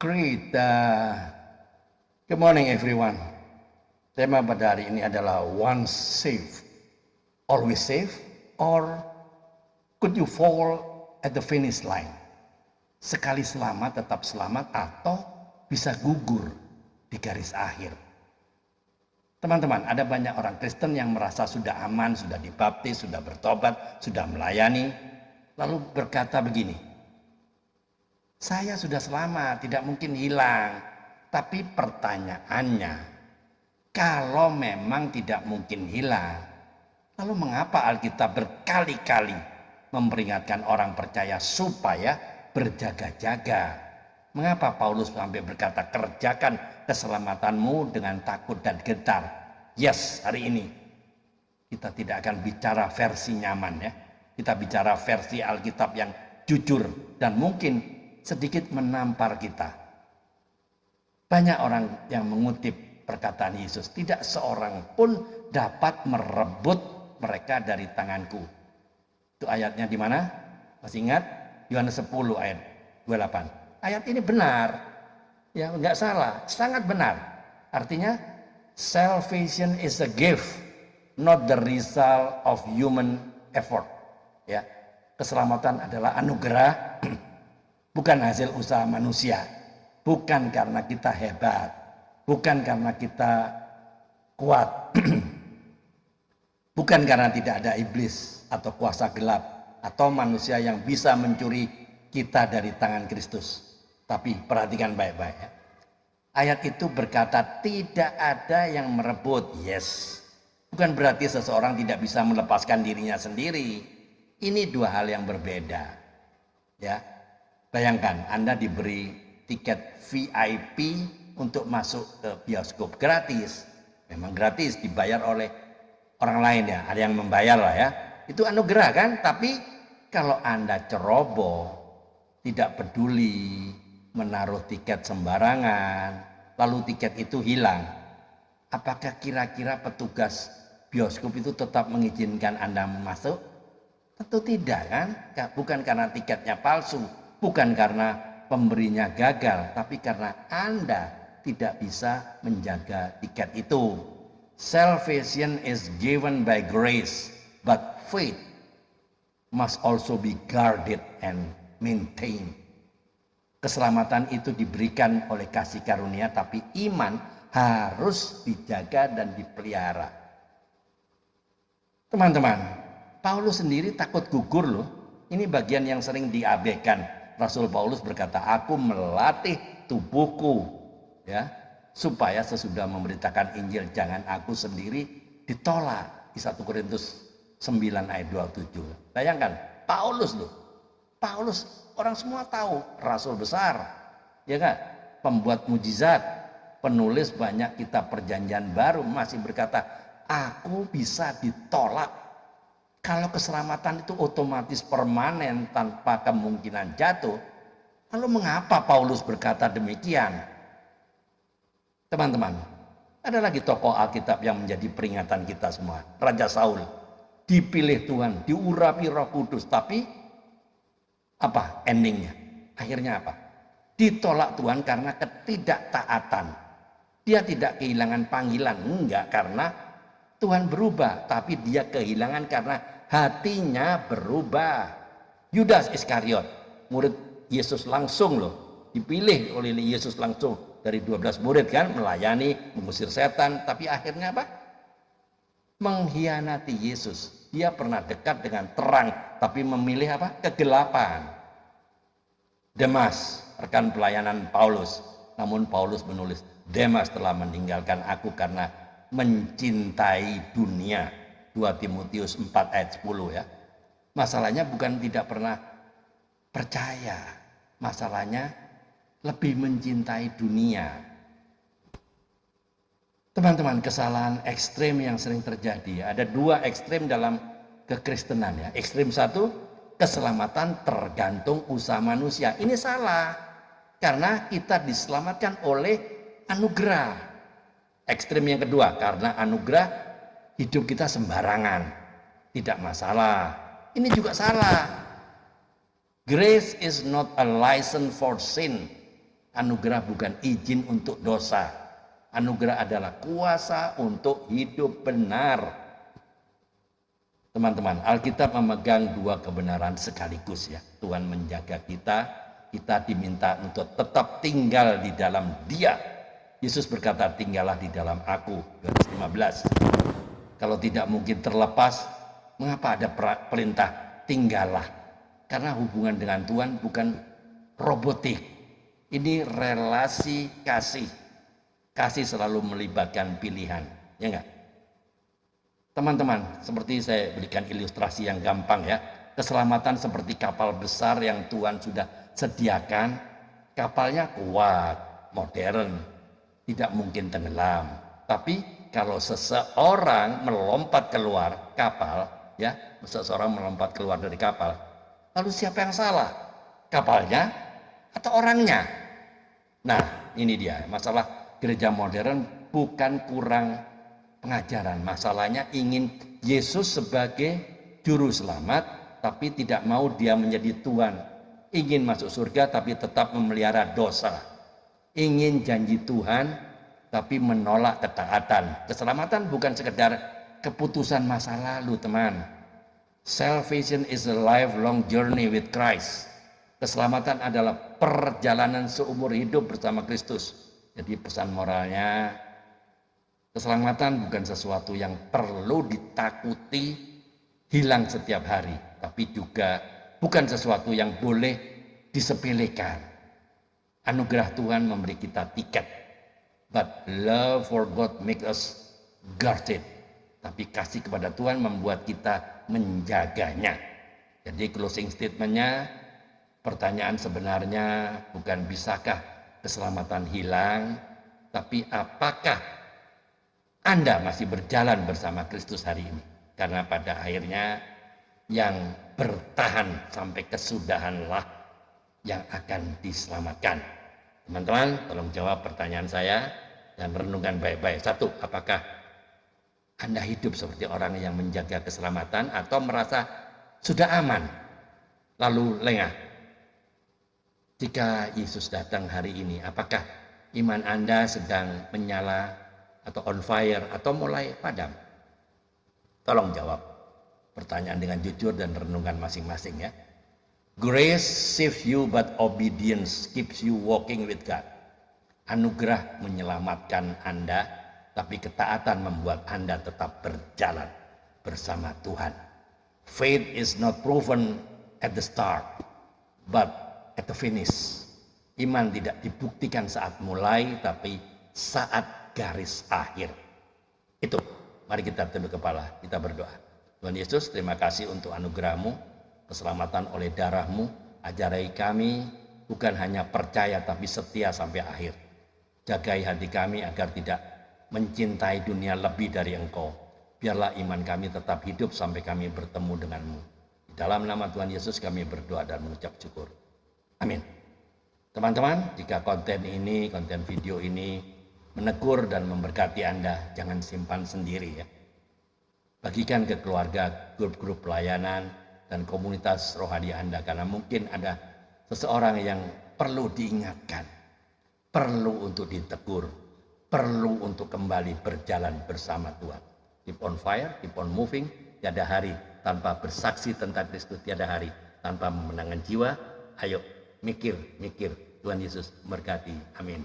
Great. Good morning everyone. Tema pada hari ini adalah once safe, always safe, or could you fall at the finish line? Sekali selamat tetap selamat atau bisa gugur di garis akhir. Teman-teman, ada banyak orang Kristen yang merasa sudah aman, sudah dibaptis, sudah bertobat, sudah melayani, lalu berkata begini, saya sudah selamat, tidak mungkin hilang. Tapi pertanyaannya, kalau memang tidak mungkin hilang, lalu mengapa Alkitab berkali-kali memperingatkan orang percaya supaya berjaga-jaga? Mengapa Paulus sampai berkata, kerjakan keselamatanmu dengan takut dan gentar? Yes, hari ini kita tidak akan bicara versi nyaman ya. Kita bicara versi Alkitab yang jujur dan mungkin sedikit menampar kita. Banyak orang yang mengutip perkataan Yesus, tidak seorang pun dapat merebut mereka dari tanganku. Itu ayatnya di mana? Masih ingat? Yohanes 10 ayat 28. Ayat ini benar, ya nggak salah, sangat benar. Artinya salvation is a gift, not the result of human effort. Ya, keselamatan adalah anugerah, bukan hasil usaha manusia, bukan karena kita hebat, bukan karena kita kuat, bukan karena tidak ada iblis atau kuasa gelap atau manusia yang bisa mencuri kita dari tangan Kristus. Tapi perhatikan baik-baik ya. Ayat itu berkata tidak ada yang merebut. Yes. Bukan berarti seseorang tidak bisa melepaskan dirinya sendiri. Ini dua hal yang berbeda. Ya. Bayangkan Anda diberi tiket VIP untuk masuk ke bioskop gratis. Memang gratis, dibayar oleh orang lain ya. Ada yang membayar lah ya. Itu anugerah kan? Tapi kalau Anda ceroboh, tidak peduli, menaruh tiket sembarangan, lalu tiket itu hilang. Apakah kira-kira petugas bioskop itu tetap mengizinkan Anda masuk? Tentu tidak kan? Bukan karena tiketnya palsu, bukan karena pemberinya gagal, tapi karena Anda tidak bisa menjaga tiket itu. Salvation is given by grace, but faith must also be guarded and maintained. Keselamatan itu diberikan oleh kasih karunia, tapi iman harus dijaga dan dipelihara. Teman-teman, Paulus sendiri takut gugur loh. Ini bagian yang sering diabaikan. Rasul Paulus berkata, aku melatih tubuhku ya, supaya sesudah memberitakan Injil jangan aku sendiri ditolak. Di 1 Korintus 9 ayat 27. Bayangkan, Paulus loh. Paulus orang semua tahu, rasul besar, ya kan? Pembuat mujizat, penulis banyak kitab perjanjian baru, masih berkata, aku bisa ditolak. Kalau keselamatan itu otomatis permanen tanpa kemungkinan jatuh, lalu mengapa Paulus berkata demikian? Teman-teman, ada lagi tokoh Alkitab yang menjadi peringatan kita semua. Raja Saul, dipilih Tuhan, diurapi Roh Kudus, tapi apa endingnya? Akhirnya apa? Ditolak Tuhan karena ketidaktaatan. Dia tidak kehilangan panggilan. Enggak, karena Tuhan berubah. Tapi dia kehilangan karena hatinya berubah. Yudas Iskariot, murid Yesus langsung loh. Dipilih oleh Yesus langsung dari 12 murid kan. Melayani, mengusir setan. Tapi akhirnya apa? Mengkhianati Yesus. Dia pernah dekat dengan terang, tapi memilih apa? Kegelapan. Demas, rekan pelayanan Paulus. Namun Paulus menulis, Demas telah meninggalkan aku karena mencintai dunia. 2 Timotius 4 ayat 10 ya. Masalahnya bukan tidak pernah percaya. Masalahnya lebih mencintai dunia. Teman-teman, kesalahan ekstrem yang sering terjadi. Ada dua ekstrem dalam kekristenan ya. Ekstrem satu, keselamatan tergantung usaha manusia. Ini salah. Karena kita diselamatkan oleh anugerah. Ekstrem yang kedua, karena anugerah hidup kita sembarangan. Tidak masalah. Ini juga salah. Grace is not a license for sin. Anugerah bukan izin untuk dosa. Anugerah adalah kuasa untuk hidup benar. Teman-teman, Alkitab memegang dua kebenaran sekaligus ya. Tuhan menjaga kita diminta untuk tetap tinggal di dalam Dia. Yesus berkata, tinggallah di dalam aku, Yohanes 15. Kalau tidak mungkin terlepas, mengapa ada perintah tinggallah? Karena hubungan dengan Tuhan bukan robotik. Ini relasi kasih. Kasih selalu melibatkan pilihan, ya enggak? Teman-teman, seperti saya berikan ilustrasi yang gampang ya. Keselamatan seperti kapal besar yang Tuhan sudah sediakan. Kapalnya kuat, modern, tidak mungkin tenggelam. Tapi kalau seseorang melompat keluar kapal, ya, seseorang melompat keluar dari kapal, lalu siapa yang salah? Kapalnya atau orangnya? Nah, ini dia masalah gereja modern bukan kurang pengajaran. Masalahnya ingin Yesus sebagai juru selamat, tapi tidak mau dia menjadi Tuhan. Ingin masuk surga, tapi tetap memelihara dosa. Ingin janji Tuhan, tapi menolak ketaatan. Keselamatan bukan sekedar keputusan masa lalu, teman. Salvation is a lifelong journey with Christ. Keselamatan adalah perjalanan seumur hidup bersama Kristus. Jadi pesan moralnya, keselamatan bukan sesuatu yang perlu ditakuti hilang setiap hari, tapi juga bukan sesuatu yang boleh disepelekan. Anugerah Tuhan memberi kita tiket, but love for God makes us guarded. Tapi kasih kepada Tuhan membuat kita menjaganya. Jadi closing statementnya, pertanyaan sebenarnya bukan bisakah keselamatan hilang, tapi apakah Anda masih berjalan bersama Kristus hari ini? Karena pada akhirnya yang bertahan sampai kesudahanlah yang akan diselamatkan. Teman-teman, tolong jawab pertanyaan saya dan renungkan baik-baik. Satu, apakah Anda hidup seperti orang yang menjaga keselamatan atau merasa sudah aman lalu lengah? Jika Yesus datang hari ini, apakah iman Anda sedang menyala atau on fire atau mulai padam? Tolong jawab pertanyaan dengan jujur dan renungan masing-masing ya. Grace saves you but obedience keeps you walking with God. Anugerah menyelamatkan Anda, tapi ketaatan membuat Anda tetap berjalan bersama Tuhan. Faith is not proven at the start, but at the finish. Iman tidak dibuktikan saat mulai, tapi saat garis akhir. Itu, mari kita tunduk kepala, kita berdoa. Tuhan Yesus, terima kasih untuk anugerah-Mu, keselamatan oleh darah-Mu. Ajarai kami bukan hanya percaya tapi setia sampai akhir. Jagai hati kami agar tidak mencintai dunia lebih dari Engkau. Biarlah iman kami tetap hidup sampai kami bertemu dengan-Mu. Di dalam nama Tuhan Yesus kami berdoa dan mengucap syukur. Amin. Teman-teman, jika konten video ini menegur dan memberkati Anda, jangan simpan sendiri ya. Bagikan ke keluarga, grup-grup pelayanan, dan komunitas rohani Anda, karena mungkin ada seseorang yang perlu diingatkan, perlu untuk ditegur, perlu untuk kembali berjalan bersama Tuhan. Keep on fire, keep on moving. Tiada hari tanpa bersaksi tentang Kristus, tiada hari tanpa memenangkan jiwa. Ayo mikir. Tuhan Yesus memberkati. Amin.